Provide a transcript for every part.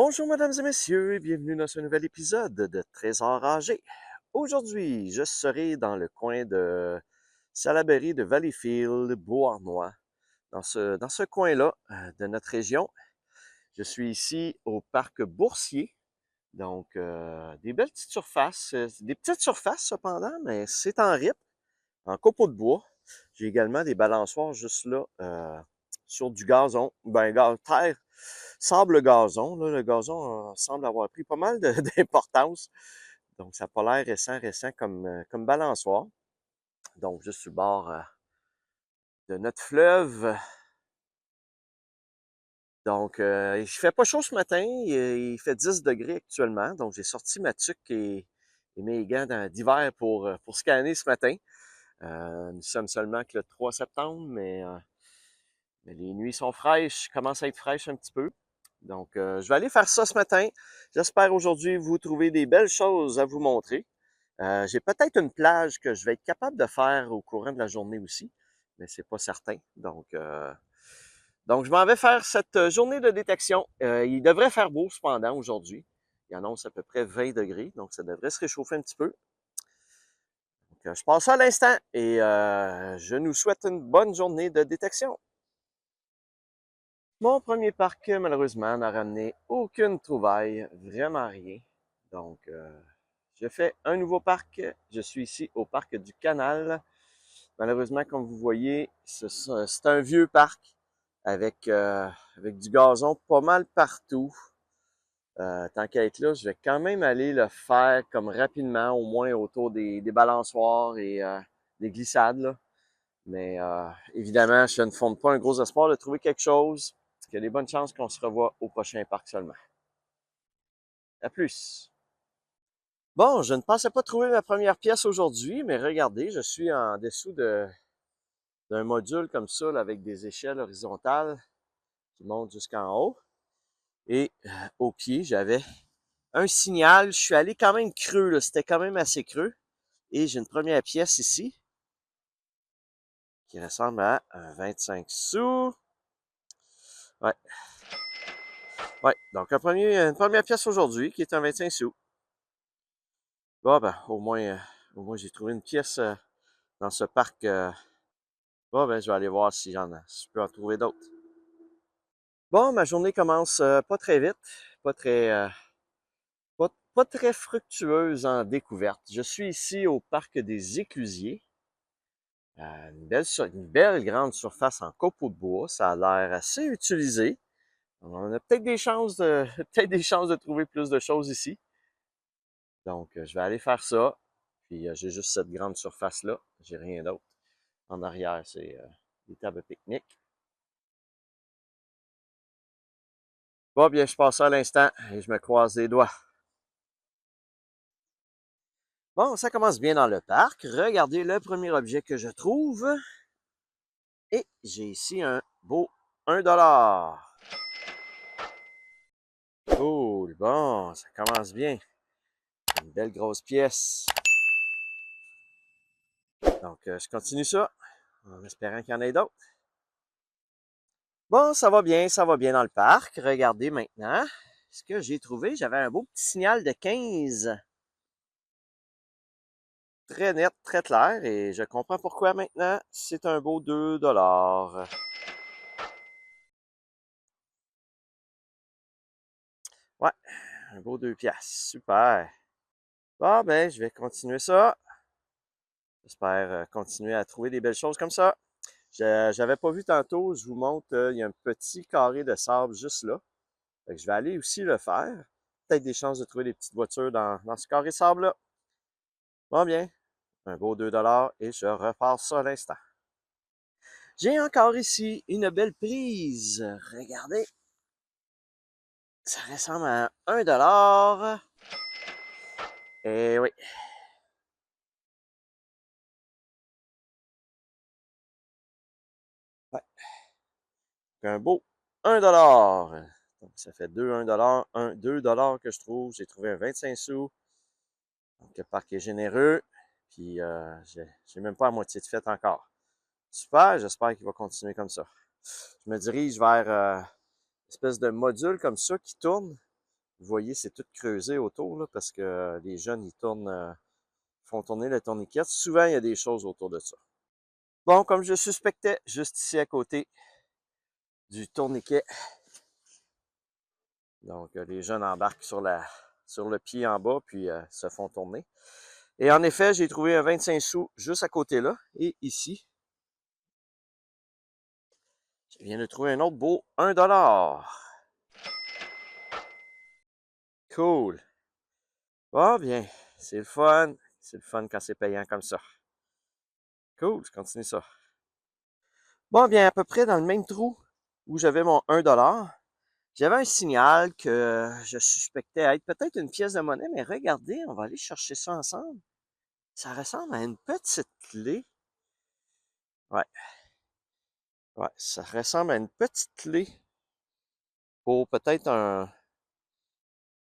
Bonjour mesdames et messieurs et bienvenue dans ce nouvel épisode de Trésor âgé. Aujourd'hui, je serai dans le coin de Salaberry de Valleyfield, Beauharnois, dans ce coin-là de notre région. Je suis ici au parc Boursier, donc des belles petites surfaces, des petites surfaces cependant, mais c'est en rythme, en copeaux de bois. J'ai également des balançoires juste là sur du gazon, terre, sable gazon. Là, le gazon semble avoir pris pas mal d'importance. Donc, ça n'a pas l'air récent comme balançoire. Donc, juste sur le bord de notre fleuve. Donc, il fait pas chaud ce matin. Il fait 10 degrés actuellement. Donc, j'ai sorti ma tuque et mes gants d'hiver pour scanner ce matin. Nous sommes seulement que le 3 septembre, mais les nuits sont fraîches, commencent à être fraîches un petit peu. Donc, je vais aller faire ça ce matin. J'espère aujourd'hui vous trouver des belles choses à vous montrer. J'ai peut-être une plage que je vais être capable de faire au courant de la journée aussi, mais c'est pas certain. Donc, je m'en vais faire cette journée de détection. Il devrait faire beau cependant aujourd'hui. Il annonce à peu près 20 degrés, donc ça devrait se réchauffer un petit peu. Donc, je passe ça à l'instant et je nous souhaite une bonne journée de détection. Mon premier parc, malheureusement, n'a ramené aucune trouvaille, vraiment rien. Donc, je fais un nouveau parc. Je suis ici au parc du Canal. Malheureusement, comme vous voyez, c'est un vieux parc avec du gazon pas mal partout. Tant qu'à être là, je vais quand même aller le faire comme rapidement, au moins autour des balançoires et des glissades, là. Mais évidemment, je ne fonde pas un gros espoir de trouver quelque chose. Il y a des bonnes chances qu'on se revoie au prochain parc seulement. À plus! Bon, je ne pensais pas trouver ma première pièce aujourd'hui, mais regardez, je suis en dessous d'un module comme ça, là, avec des échelles horizontales qui montent jusqu'en haut. Et au pied, j'avais un signal. Je suis allé quand même creux, là. C'était quand même assez creux. Et j'ai une première pièce ici qui ressemble à un 25 sous. Ouais. Ouais, donc une première pièce aujourd'hui qui est un 25 sous. Bon, ben, au moins j'ai trouvé une pièce dans ce parc. Bon, ben, je vais aller voir si je peux en trouver d'autres. Bon, ma journée commence pas très vite, pas très, pas très fructueuse en découverte. Je suis ici au parc des Éclusiers. Une belle grande surface en copeaux de bois. Ça a l'air assez utilisé. On a peut-être des chances peut-être des chances de trouver plus de choses ici. Donc, je vais aller faire ça. Puis, j'ai juste cette grande surface-là. J'ai rien d'autre. En arrière, c'est des tables de pique-nique. Bon, bien, je passe ça à l'instant et je me croise les doigts. Bon, ça commence bien dans le parc. Regardez le premier objet que je trouve. Et j'ai ici un beau 1 $. Cool. Bon, ça commence bien. Une belle grosse pièce. Donc, je continue ça en espérant qu'il y en ait d'autres. Bon, ça va bien dans le parc. Regardez maintenant ce que j'ai trouvé. J'avais un beau petit signal de 15. Très net, très clair. Et je comprends pourquoi maintenant. C'est un beau 2 $. Ouais, un beau 2 piastres. Super. Bon, ben, je vais continuer ça. J'espère continuer à trouver des belles choses comme ça. J'avais pas vu tantôt, je vous montre, il y a un petit carré de sable juste là. Fait que je vais aller aussi le faire. Peut-être des chances de trouver des petites voitures dans ce carré de sable-là. Bon bien, un beau 2 $ et je repars ça à l'instant. J'ai encore ici une belle prise. Regardez. Ça ressemble à 1 $. Et oui. Ouais. Un beau 1 $. Donc, ça fait 1 $, 2 $ que je trouve. J'ai trouvé un 25 sous. Donc, le parc est généreux. Puis, j'ai même pas la moitié de fête encore. Super, j'espère qu'il va continuer comme ça. Je me dirige vers une espèce de module comme ça qui tourne. Vous voyez, c'est tout creusé autour, là, parce que les jeunes, ils font tourner le tourniquet. Souvent, il y a des choses autour de ça. Bon, comme je suspectais, juste ici à côté du tourniquet. Donc, les jeunes embarquent sur le pied en bas, puis se font tourner. Et en effet, j'ai trouvé un 25 sous juste à côté là. Et ici, je viens de trouver un autre beau 1 $. Cool. Bon, bien, c'est le fun. C'est le fun quand c'est payant comme ça. Cool, je continue ça. Bon, bien, à peu près dans le même trou où j'avais mon 1 $, j'avais un signal que je suspectais être peut-être une pièce de monnaie, mais regardez, on va aller chercher ça ensemble. Ça ressemble à une petite clé. Ouais, ouais, ça ressemble à une petite clé pour peut-être un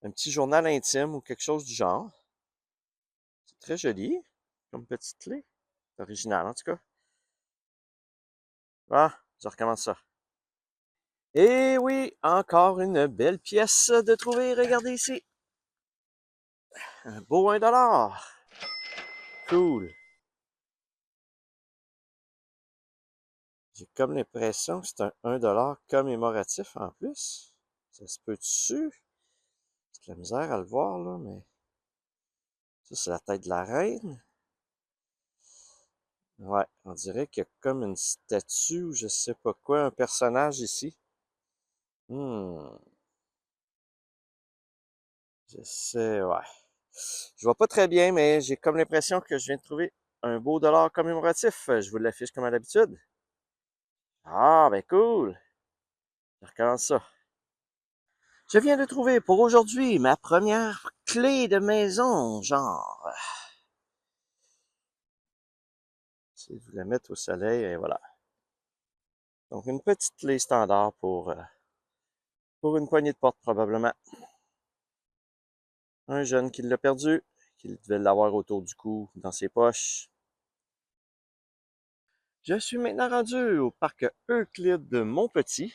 petit journal intime ou quelque chose du genre. C'est très joli comme petite clé. C'est original en tout cas. Ah, je recommence ça. Et oui, encore une belle pièce de trouver. Regardez ici. Un beau 1 $. Cool. J'ai comme l'impression que c'est un 1 $ commémoratif en plus. Ça se peut dessus. C'est de la misère à le voir là, mais ça c'est la tête de la reine. Ouais, on dirait qu'il y a comme une statue ou je sais pas quoi, un personnage ici. Hmm, je sais, ouais. Je vois pas très bien, mais j'ai comme l'impression que je viens de trouver un beau dollar commémoratif. Je vous l'affiche comme à l'habitude. Ah, ben cool. Je recommence ça. Je viens de trouver pour aujourd'hui ma première clé de maison, genre. Si vous la mettez au soleil, et voilà. Donc une petite clé standard pour une poignée de porte probablement. Un jeune qui l'a perdu, qui devait l'avoir autour du cou, dans ses poches. Je suis maintenant rendu au parc Euclide de Montpetit.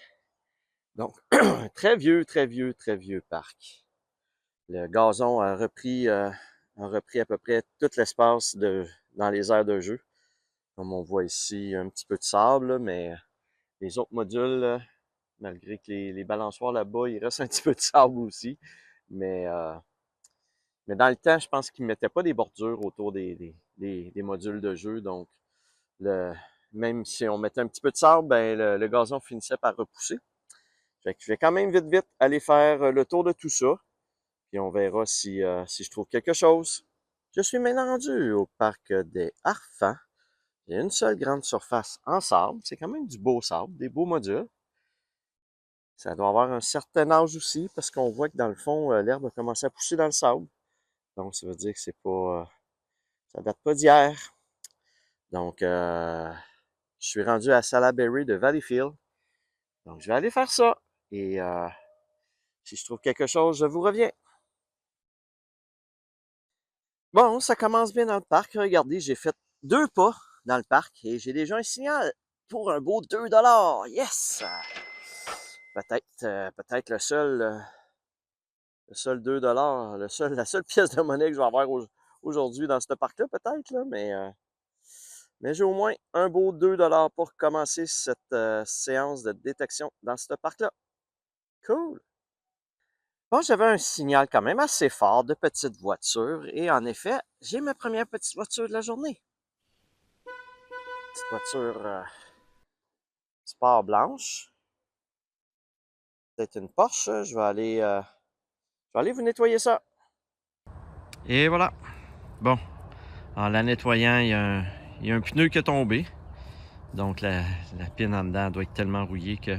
Donc, un très vieux parc. Le gazon a repris à peu près tout l'espace dans les aires de jeu. Comme on voit ici, un petit peu de sable, mais les autres modules, malgré que les balançoires là-bas, il reste un petit peu de sable aussi. Mais, euh, mais dans le temps, je pense qu'ils ne mettaient pas des bordures autour des modules de jeu. Donc, le, même si on mettait un petit peu de sable, ben, le gazon finissait par repousser. Fait que je vais quand même vite aller faire le tour de tout ça. Puis on verra si je trouve quelque chose. Je suis maintenant rendu au parc des Harfans. Il y a une seule grande surface en sable. C'est quand même du beau sable, des beaux modules. Ça doit avoir un certain âge aussi, parce qu'on voit que dans le fond, l'herbe a commencé à pousser dans le sable. Donc, ça veut dire que c'est pas. Ça date pas d'hier. Donc, je suis rendu à Salaberry de Valleyfield. Donc, je vais aller faire ça. Et si je trouve quelque chose, je vous reviens. Bon, ça commence bien dans le parc. Regardez, j'ai fait 2 pas dans le parc et j'ai déjà un signal pour un beau 2 $. Yes! Peut-être le seul 2 $, la seule pièce de monnaie que je vais avoir aujourd'hui dans ce parc-là, peut-être, là, mais j'ai au moins un beau 2 $ pour commencer cette séance de détection dans ce parc-là. Cool! Bon, j'avais un signal quand même assez fort de petite voiture et en effet, j'ai ma première petite voiture de la journée. Petite voiture sport blanche. Peut-être une Porsche. Je vais aller vous nettoyer ça. Et voilà. Bon, en la nettoyant, il y a un pneu qui est tombé. Donc la pine en dedans doit être tellement rouillée que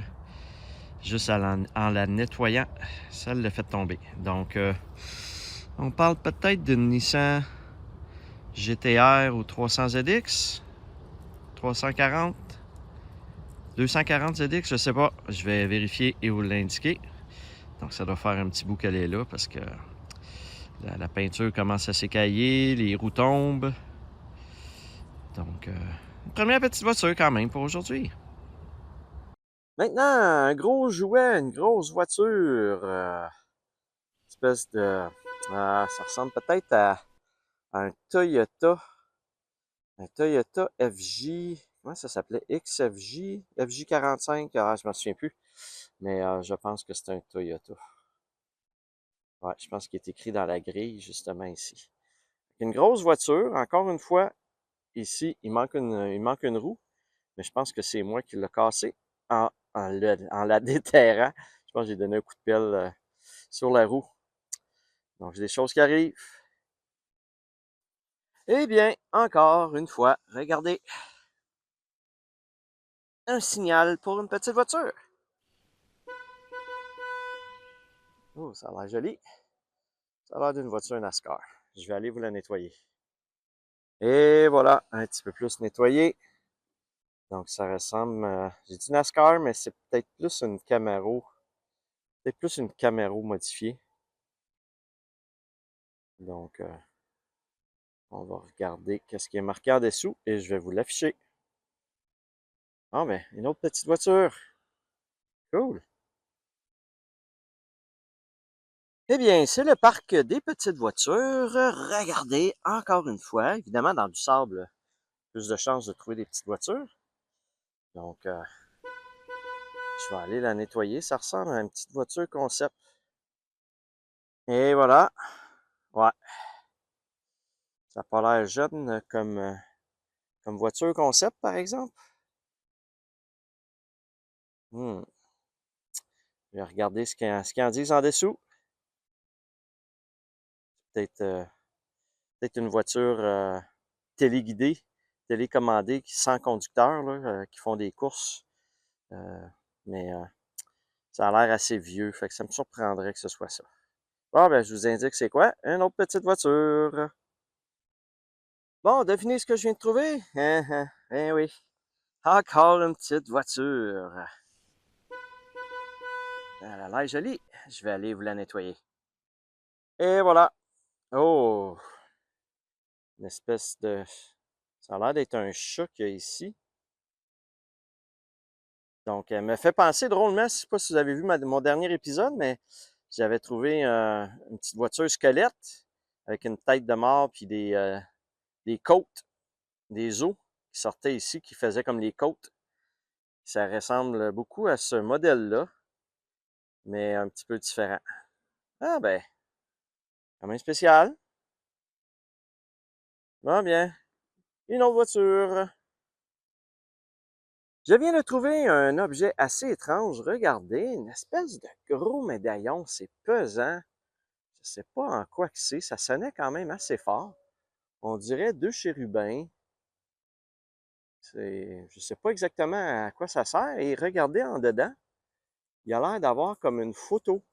juste en la nettoyant, ça l'a fait tomber. Donc on parle peut-être d'une Nissan GT-R ou 300 ZX, 340, 240 ZX, je sais pas. Je vais vérifier et vous l'indiquer. Donc ça doit faire un petit bout qu'elle est là parce que la peinture commence à s'écailler, les roues tombent. Donc, une première petite voiture quand même pour aujourd'hui. Maintenant, un gros jouet, une grosse voiture. Un petit espèce de... ça ressemble peut-être à un Toyota FJ, comment ça s'appelait? XFJ, FJ45, je m'en souviens plus. Mais je pense que c'est un Toyota. Ouais, je pense qu'il est écrit dans la grille, justement, ici. Une grosse voiture, encore une fois, ici, il manque une roue, mais je pense que c'est moi qui l'ai cassé en la déterrant. Je pense que j'ai donné un coup de pelle sur la roue. Donc, j'ai des choses qui arrivent. Eh bien, encore une fois, regardez. Un signal pour une petite voiture. Oh, ça a l'air joli. Ça a l'air d'une voiture NASCAR. Je vais aller vous la nettoyer. Et voilà, un petit peu plus nettoyé. Donc, ça ressemble, j'ai dit NASCAR, mais c'est peut-être plus une Camaro. Peut-être plus une Camaro modifiée. Donc, on va regarder qu'est-ce qui est marqué en dessous et je vais vous l'afficher. Ah, ben, une autre petite voiture. Cool. Eh bien, c'est le parc des petites voitures. Regardez, encore une fois, évidemment, dans du sable, plus de chances de trouver des petites voitures. Donc, je vais aller la nettoyer. Ça ressemble à une petite voiture concept. Et voilà. Ouais, ça n'a pas l'air jeune comme voiture concept, par exemple. Hmm. Je vais regarder ce qu'ils en disent en dessous. Peut-être peut-être une voiture téléguidée, télécommandée, sans conducteur, là, qui font des courses. Euh, mais ça a l'air assez vieux, fait que ça me surprendrait que ce soit ça. Bon, ben, je vous indique c'est quoi? Une autre petite voiture. Bon, devinez ce que je viens de trouver? Eh oui. Encore une petite voiture. Elle a l'air jolie. Je vais aller vous la nettoyer. Et voilà. Oh, une espèce de... Ça a l'air d'être un chat qu'il y a ici. Donc, elle me fait penser drôlement, je ne sais pas si vous avez vu mon dernier épisode, mais j'avais trouvé une petite voiture squelette avec une tête de mort puis des côtes, des os qui sortaient ici, qui faisaient comme les côtes. Ça ressemble beaucoup à ce modèle-là, mais un petit peu différent. Ah ben, quand même spécial. Va bien. Une autre voiture. Je viens de trouver un objet assez étrange. Regardez, une espèce de gros médaillon. C'est pesant. Je sais pas en quoi que c'est. Ça sonnait quand même assez fort. On dirait deux chérubins. Je sais pas exactement à quoi ça sert. Et regardez en dedans. Il a l'air d'avoir comme une photo.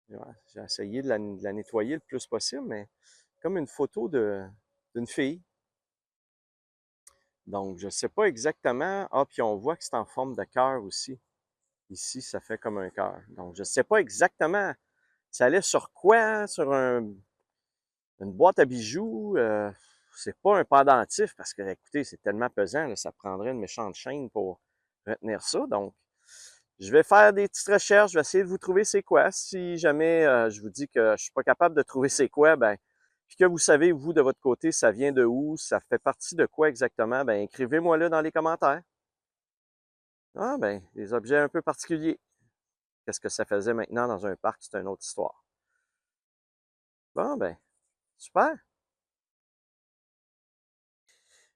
Ouais, j'ai essayé de la nettoyer le plus possible, mais comme une photo d'une fille. Donc, je sais pas exactement. Ah, puis on voit que c'est en forme de cœur aussi. Ici, ça fait comme un cœur. Donc, je sais pas exactement. Ça allait sur quoi? Sur une boîte à bijoux? C'est pas un pendentif parce que, écoutez, c'est tellement pesant, là, ça prendrait une méchante chaîne pour retenir ça. Donc, je vais faire des petites recherches, je vais essayer de vous trouver c'est quoi. Si jamais je vous dis que je suis pas capable de trouver c'est quoi, ben, puis que vous savez, vous, de votre côté, ça vient de où, ça fait partie de quoi exactement, ben, écrivez-moi là dans les commentaires. Ah, ben, des objets un peu particuliers. Qu'est-ce que ça faisait maintenant dans un parc, c'est une autre histoire. Bon, ben, super.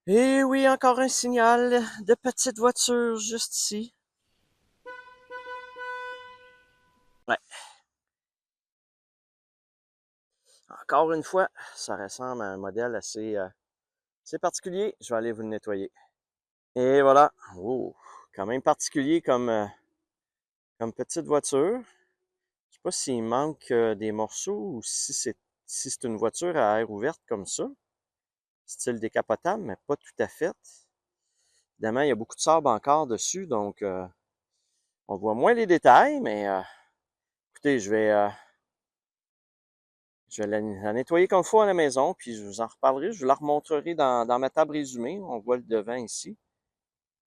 Et oui, encore un signal de petite voiture juste ici. Ouais, encore une fois, ça ressemble à un modèle assez particulier. Je vais aller vous le nettoyer. Et voilà. Oh, quand même particulier comme petite voiture. Je sais pas s'il manque des morceaux ou si c'est une voiture à air ouverte comme ça. Style décapotable, mais pas tout à fait. Évidemment, il y a beaucoup de sable encore dessus, donc on voit moins les détails, mais écoutez, je vais la nettoyer comme il faut à la maison, puis je vous en reparlerai. Je vous la remontrerai dans ma table résumée. On voit le devant ici,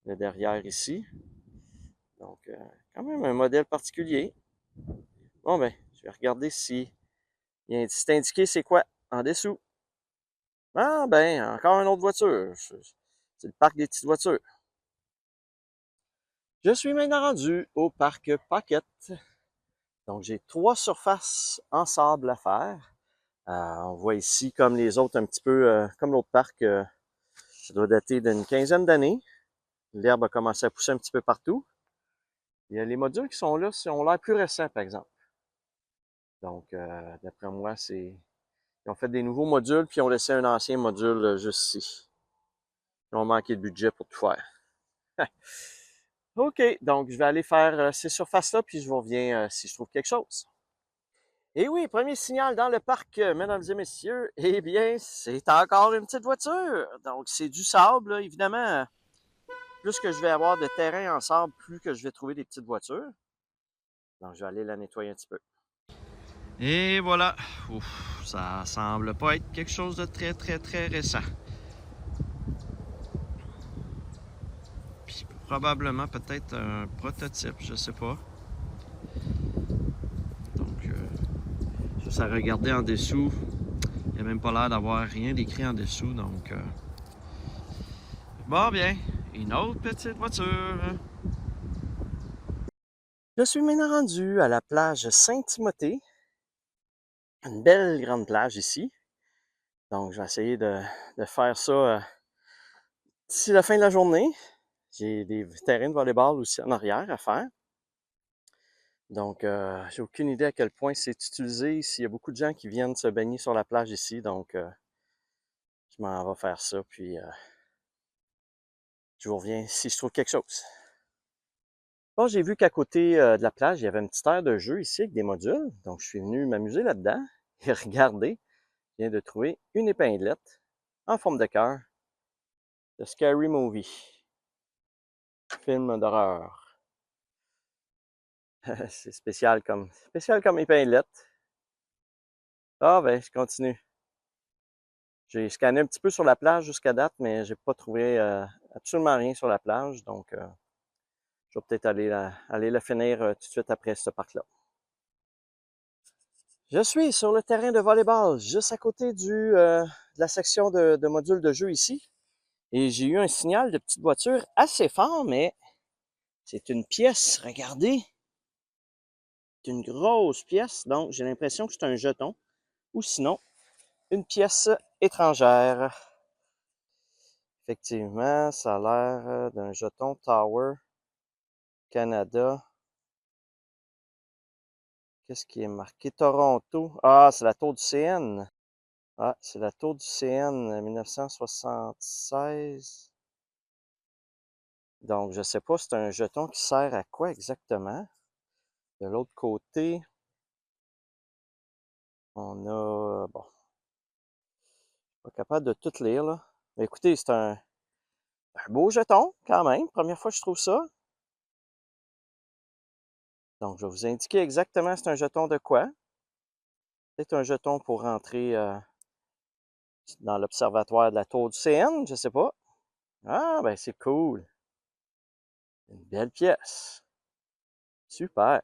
le derrière ici. Donc, quand même un modèle particulier. Bon, ben, Je vais regarder si c'est indiqué c'est quoi en dessous. Ah ben, encore une autre voiture. C'est le parc des petites voitures. Je suis maintenant rendu au parc Pocket. Donc j'ai 3 surfaces en sable à faire. On voit ici, comme les autres, un petit peu, comme l'autre parc, ça doit dater d'une quinzaine d'années. L'herbe a commencé à pousser un petit peu partout. Il y a les modules qui sont là, ont l'air plus récents, par exemple. Donc, d'après moi, ils ont fait des nouveaux modules, puis ils ont laissé un ancien module juste ici. Ils ont manqué de budget pour tout faire. OK, donc je vais aller faire ces surfaces-là, puis je vous reviens si je trouve quelque chose. Et oui, premier signal dans le parc, mesdames et messieurs, eh bien, c'est encore une petite voiture. Donc, c'est du sable, là, évidemment. Plus que je vais avoir de terrain en sable, plus que je vais trouver des petites voitures. Donc, je vais aller la nettoyer un petit peu. Et voilà. Ouf, ça semble pas être quelque chose de très récent. Puis probablement peut-être un prototype, je sais pas. Donc, juste à regarder en dessous, il n'y a même pas l'air d'avoir rien d'écrit en dessous. Donc, bon, bien, une autre petite voiture. Je suis maintenant rendu à la plage Saint-Timothée. Une belle grande plage ici. Donc, je vais essayer de faire ça d'ici la fin de la journée. J'ai des terrains de volleyball aussi en arrière à faire. Donc, j'ai aucune idée à quel point c'est utilisé. S'il y a beaucoup de gens qui viennent se baigner sur la plage ici. Donc, je m'en vais faire ça. Puis, je vous reviens si je trouve quelque chose. Bon, j'ai vu qu'à côté de la plage, il y avait une petite aire de jeu ici avec des modules. Donc, je suis venu m'amuser là-dedans et regarder. Je viens de trouver une épinglette en forme de cœur de Scary Movie, film d'horreur. C'est spécial comme épinglette. Ah ben, je continue. J'ai scanné un petit peu sur la plage jusqu'à date, mais j'ai pas trouvé absolument rien sur la plage. Donc, je vais peut-être aller la finir tout de suite après ce parc-là. Je suis sur le terrain de volleyball, juste à côté de la section de modules de jeu ici. Et j'ai eu un signal de petite voiture assez fort, mais c'est une pièce, regardez. C'est une grosse pièce, donc j'ai l'impression que c'est un jeton. Ou sinon, une pièce étrangère. Effectivement, ça a l'air d'un jeton Tower Canada. Qu'est-ce qui est marqué? Toronto. Ah, c'est la tour du CN. Ah, c'est la tour du CN 1976. Donc, je ne sais pas, c'est un jeton qui sert à quoi exactement. De l'autre côté, on a... Bon, pas capable de tout lire, là. Mais écoutez, c'est un beau jeton, quand même. Première fois que je trouve ça. Donc, je vais vous indiquer exactement c'est un jeton de quoi. C'est un jeton pour rentrer dans l'observatoire de la tour du CN, je sais pas. Ah, ben c'est cool. Une belle pièce. Super.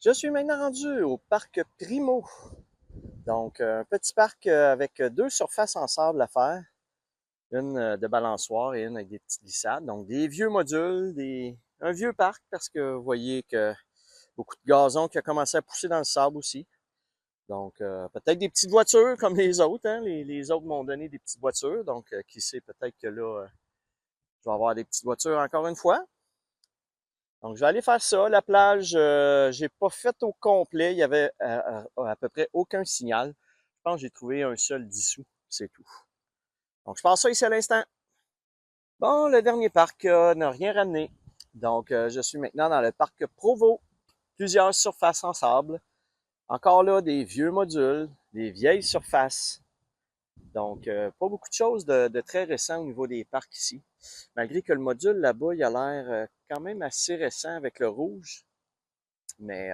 Je suis maintenant rendu au parc Primo. Donc, un petit parc avec 2 surfaces en sable à faire. Une de balançoire et une avec des petites glissades. Donc, des vieux modules, un vieux parc parce que vous voyez que beaucoup de gazon qui a commencé à pousser dans le sable aussi. Donc, peut-être des petites voitures comme les autres. Hein? Les autres m'ont donné des petites voitures. Donc, qui sait, peut-être que là, je vais avoir des petites voitures encore une fois. Donc, je vais aller faire ça. La plage, j'ai pas fait au complet. Il y avait à peu près aucun signal. Je pense que j'ai trouvé un seul dissous. C'est tout. Donc, je passe ça ici à l'instant. Bon, le dernier parc n'a rien ramené. Donc, je suis maintenant dans le parc Provo. Plusieurs surfaces en sable. Encore là, des vieux modules, des vieilles surfaces. Donc, pas beaucoup de choses de très récent au niveau des parcs ici. Malgré que le module là-bas, il a l'air quand même assez récent avec le rouge. Mais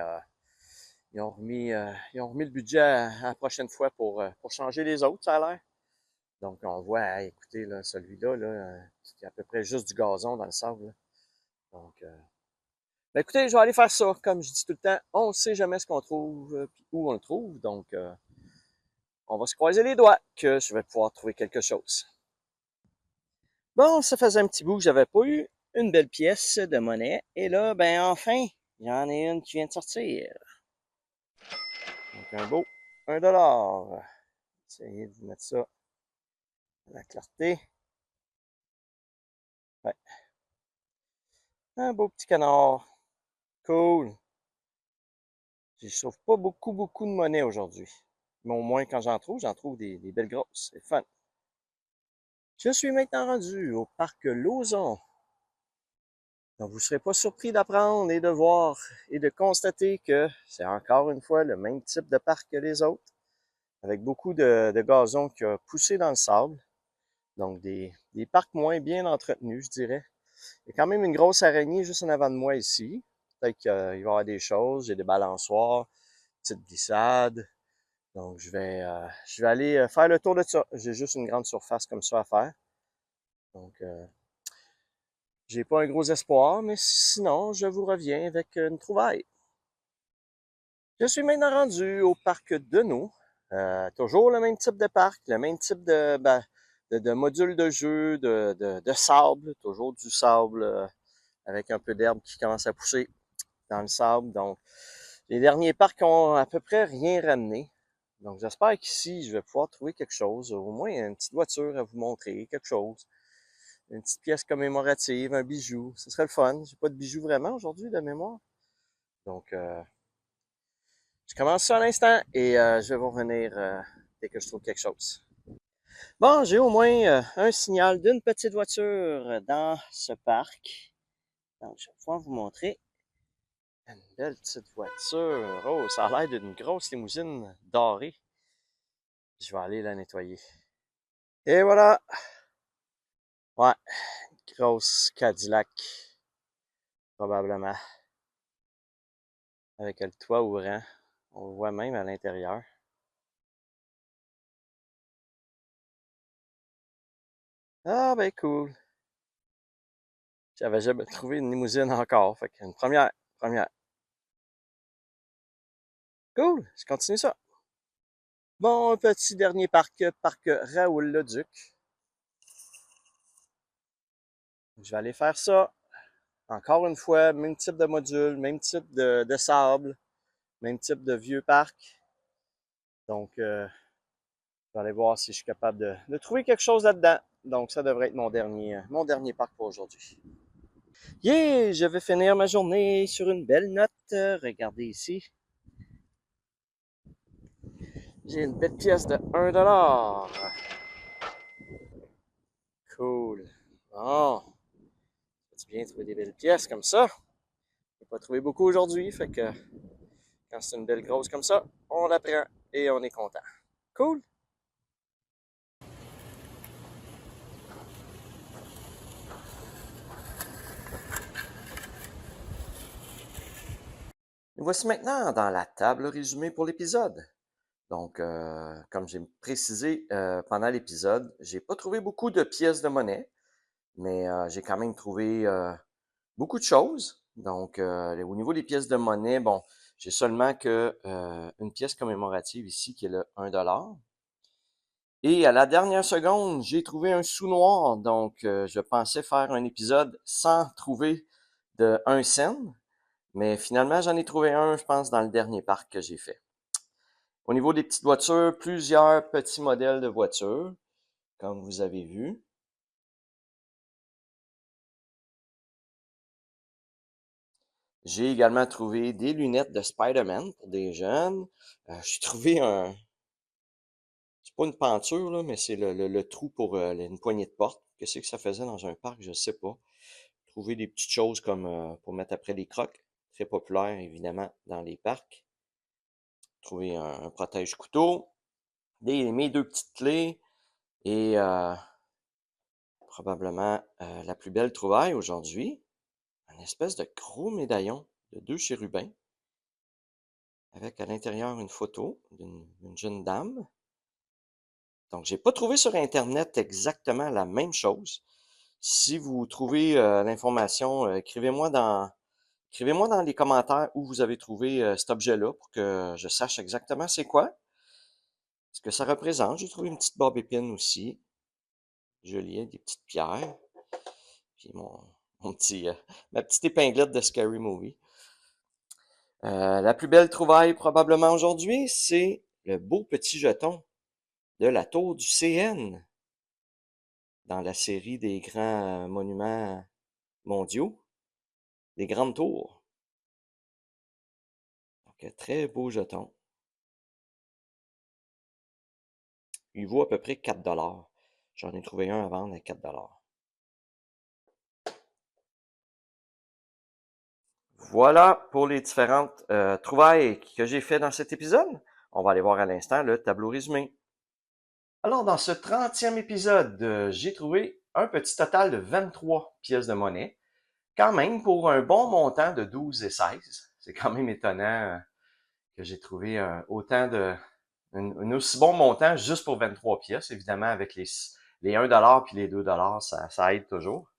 ils ont remis le budget à la prochaine fois pour changer les autres, ça a l'air. Donc, on voit, hey, écoutez, là, celui-là, là, il y a à peu près juste du gazon dans le sable. Là. Donc, Ben écoutez, je vais aller faire ça. Comme je dis tout le temps, on ne sait jamais ce qu'on trouve, puis où on le trouve. Donc, on va se croiser les doigts que je vais pouvoir trouver quelque chose. Bon, ça faisait un petit bout que j'avais pas eu une belle pièce de monnaie. Et là, ben enfin, il y en a une qui vient de sortir. Donc, un beau 1 $. Essayez de vous mettre ça à la clarté. Ouais. Un beau petit canard. Cool. Je trouve pas beaucoup de monnaie aujourd'hui. Mais au moins, quand j'en trouve des belles grosses. C'est fun. Je suis maintenant rendu au parc Lauson. Donc, vous ne serez pas surpris d'apprendre et de voir et de constater que c'est encore une fois le même type de parc que les autres, avec beaucoup de gazon qui a poussé dans le sable. Donc, des parcs moins bien entretenus, je dirais. Il y a quand même une grosse araignée juste en avant de moi ici. Peut-être qu'il va y avoir des choses. J'ai des balançoires, petites glissades. Donc, je vais aller faire le tour de ça. J'ai juste une grande surface comme ça à faire. Donc, j'ai pas un gros espoir, mais sinon, je vous reviens avec une trouvaille. Je suis maintenant rendu au parc Deneau. Toujours le même type de parc, le même type de module de jeu, de sable, toujours du sable avec un peu d'herbe qui commence à pousser dans le sable. Donc, les derniers parcs ont à peu près rien ramené. Donc, j'espère qu'ici, je vais pouvoir trouver quelque chose, au moins une petite voiture à vous montrer, quelque chose. Une petite pièce commémorative, un bijou. Ce serait le fun. J'ai pas de bijoux vraiment aujourd'hui de mémoire. Donc, je commence ça à l'instant et je vais vous revenir dès que je trouve quelque chose. Bon, j'ai au moins un signal d'une petite voiture dans ce parc. Donc, je vais pouvoir vous montrer une belle petite voiture. Oh, ça a l'air d'une grosse limousine dorée. Je vais aller la nettoyer. Et voilà. Ouais, grosse Cadillac, probablement. Avec le toit ouvrant. On le voit même à l'intérieur. Ah, ben cool. J'avais jamais trouvé une limousine encore. Fait qu'une première. Cool, je continue ça. Bon, un petit dernier parc Raoul-le-Duc. Je vais aller faire ça. Encore une fois, même type de module, même type de sable, même type de vieux parc. Donc, je vais aller voir si je suis capable de trouver quelque chose là-dedans. Donc, ça devrait être mon dernier parc pour aujourd'hui. Yeah! Je vais finir ma journée sur une belle note. Regardez ici. J'ai une belle pièce de 1 $. Cool. Bon, c'est bien trouver des belles pièces comme ça. Je n'ai pas trouvé beaucoup aujourd'hui, fait que quand c'est une belle grosse comme ça, on la prend et on est content. Cool. Nous voici maintenant dans la table résumée pour l'épisode. Donc, comme j'ai précisé pendant l'épisode, j'ai pas trouvé beaucoup de pièces de monnaie, mais j'ai quand même trouvé beaucoup de choses. Donc, au niveau des pièces de monnaie, bon, j'ai seulement que une pièce commémorative ici qui est le 1 $. Et à la dernière seconde, j'ai trouvé un sous-noir. Donc, je pensais faire un épisode sans trouver de 1 cent. Mais finalement, j'en ai trouvé un, je pense, dans le dernier parc que j'ai fait. Au niveau des petites voitures, plusieurs petits modèles de voitures, comme vous avez vu. J'ai également trouvé des lunettes de Spider-Man pour des jeunes. J'ai trouvé c'est pas une penture, là, mais c'est le trou pour une poignée de porte. Qu'est-ce que ça faisait dans un parc, je sais pas. Trouver des petites choses comme pour mettre après les crocs. Très populaire, évidemment, dans les parcs. Trouver un protège-couteau. Mes deux petites clés. Et probablement la plus belle trouvaille aujourd'hui. Un espèce de gros médaillon de 2 chérubins. Avec à l'intérieur une photo d'une jeune dame. Donc, j'ai pas trouvé sur Internet exactement la même chose. Si vous trouvez l'information, écrivez-moi Écrivez-moi dans les commentaires où vous avez trouvé cet objet-là pour que je sache exactement c'est quoi, ce que ça représente. J'ai trouvé une petite barbe épine aussi, jolie, des petites pierres, puis mon ma petite épinglette de Scary Movie. La plus belle trouvaille probablement aujourd'hui, c'est le beau petit jeton de la tour du CN dans la série des grands monuments mondiaux, des grandes tours. Donc, très beau jeton. Il vaut à peu près 4 $. J'en ai trouvé un à vendre à 4 $. Voilà pour les différentes trouvailles que j'ai fait dans cet épisode. On va aller voir à l'instant le tableau résumé. Alors, dans ce 30e épisode, j'ai trouvé un petit total de 23 pièces de monnaie. Quand même, pour un bon montant de 12 et 16. C'est quand même étonnant que j'ai trouvé un aussi bon montant juste pour 23 pièces. Évidemment, avec les 1 $ puis les 2 $, ça aide toujours.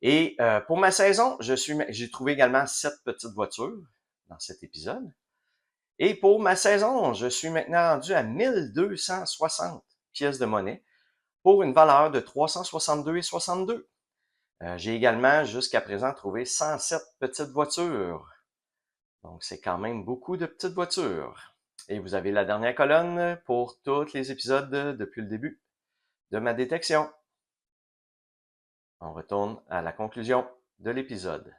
Et pour ma saison, j'ai trouvé également 7 petites voitures dans cet épisode. Et pour ma saison, je suis maintenant rendu à 1260 pièces de monnaie pour une valeur de 362,62. J'ai également, jusqu'à présent, trouvé 107 petites voitures. Donc, c'est quand même beaucoup de petites voitures. Et vous avez la dernière colonne pour tous les épisodes depuis le début de ma détection. On retourne à la conclusion de l'épisode.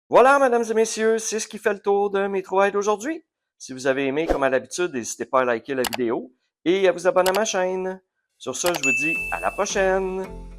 Voilà, mesdames et messieurs, c'est ce qui fait le tour de mes trouvailles d'aujourd'hui. Si vous avez aimé, comme à l'habitude, n'hésitez pas à liker la vidéo et à vous abonner à ma chaîne. Sur ce, je vous dis à la prochaine!